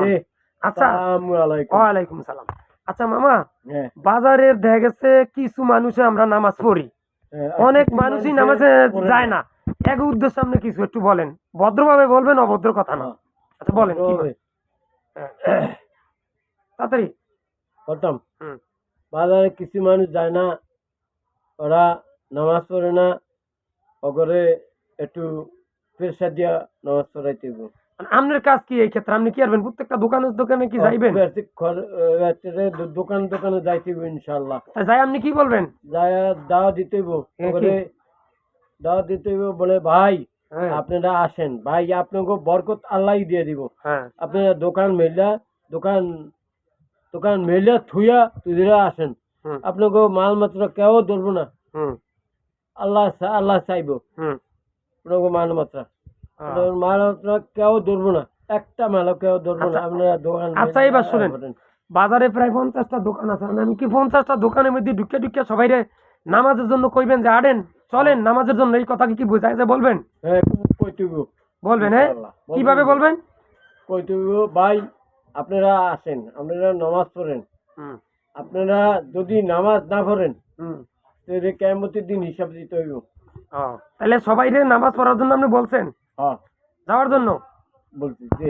জি আচ্ছা, আসসালামু আলাইকুম। ওয়ালাইকুম সালাম। আচ্ছা মামা, হ্যাঁ বাজারে দেখা গেছে কিছু মানুষে আমরা নামাজ পড়ি, আর অনেক কিছু মানুষই মানুষে নামাজে পড়ে যায় না। এক উদ্দেশ্য আপনি কিছু একটু বলেন, ভদ্রভাবে বলবেন, অভদ্র কথা না। হ্যাঁ, আচ্ছা বলেন কি ভদ্রভাবে বলেন। হ্যাঁ, তাড়াতাড়ি। বলতাম হুম। বাজারে কিছু মানুষ যায় না, ওরা নামাজ পড়ে না, ওগরে একটু পেশা দিয়া নামাজ পড়াইতে হইব। মানে আপনার কাজ কি এই ক্ষেত্রে? আপনি কি করবেন? প্রত্যেকটা দোকানে দোকানে কি যাইবেন? দোকান দোকানে যাইতে হইব ইনশাল্লাহ। তা যাই আপনি কি বলবেন? যায় দাওয়া দিতে হইব, কি? ওগরে দাওয়া দিতে হইব, বলে ভাই হ্যাঁ, আপনারা আসেন, ভাই আপনাকে বরকত আল্লাহ দিয়ে দিব। হ্যাঁ, আপনারা দোকান মেলা দোকান দোকান মেলা থুইয়া তুইরা আসেন, হুম, আপনাকে মাল মাত্র কেউ ধরবো না। হুম, আল্লাহ চাইবো হুম। আপনাকে মাল মাত্রা, আহ, মাল মাত্রা কেউ ধরবো না, একটা মালও কেউ ধরবো না। আচ্ছা, আপনারা দোকান আচ্ছা মেলা এবার শুনেন, করেন। বাজারে প্রায় 50টা দোকান আছে। মানে আমি কি 50টা দোকানের মধ্যে ঢুকে ঢুকে সবাই নামাজের জন্য কইবেন যে আড়েন চলেন নামাজের জন্য, এই কথা কি বোঝায় যে বলবেন? হ্যাঁ কইতেইব বলবেন, হ্যাঁ? ইনশাআল্লাহ, কিভাবে বলবেন? কইতেইব ভাই আপনারা আসেন, আপনারা নামাজ পড়েন। হুম, আপনারা যদি নামাজ না পড়েন হুম। তাহলে কিয়ামতের দিন হিসাব দিতে হইব। তাহলে সবাই নামাজ পড়ার জন্য আপনি বলছেন, হ্যাঁ যাওয়ার জন্য? বলছি জি।